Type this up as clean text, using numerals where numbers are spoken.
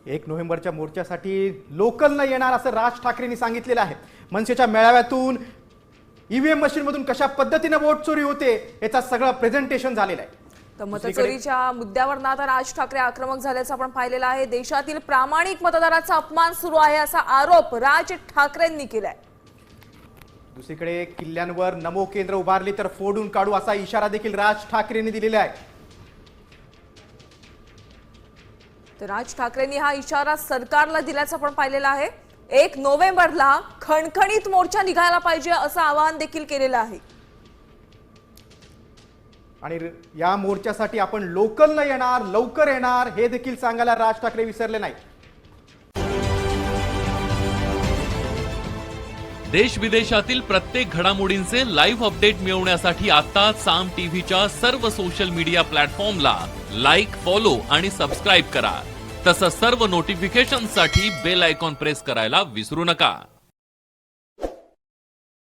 1 नोव्हेंबरच्या मोर्चासाठी लोकल न येणार असं राज ठाकरेंनी सांगितलेलं आहे। मनसेच्या मेळाव्यातून ईव्हीएम मशीनमधून कशा पद्धतीने वोट चोरी होते याचा सगळं प्रेझेंटेशन झालेलं आहे। तर मतचोरीच्या मुद्द्यावर ना आता राज ठाकरे आक्रमक झाल्याचं आपण पाहिलेलं आहे। देशातील प्रामाणिक मतदाराचा अपमान सुरू आहे असा आरोप राज ठाकरेंनी केलाय। दुसरीकडे किल्ल्यांवर नमो केंद्र उभारली तर फोडून काढू असा इशारा देखील राज ठाकरेंनी दिलेला आहे। तर राज ठाकरेंनी हा इशारा सरकारला दिल्याचं आपण पाहिलेलं आहे। 1 नोव्हेंबरला खणखणीत मोर्चा निघायला पाहिजे असं आवाहन देखील केलेलं आहे। आणि या मोर्चासाठी आपण लोकल न येणार, लवकर येणार हे देखील सांगायला राज ठाकरे विसरले नाही। देश विदेशातील प्रत्येक घडामोडींचे लाईव्ह अपडेट मिळवण्यासाठी आता साम टीव्हीच्या सर्व सोशल मीडिया प्लॅटफॉर्मला लाईक, फॉलो आणि सबस्क्राईब करा। तसंच सर्व नोटिफिकेशनसाठी बेल आयकॉन प्रेस करायला विसरू नका।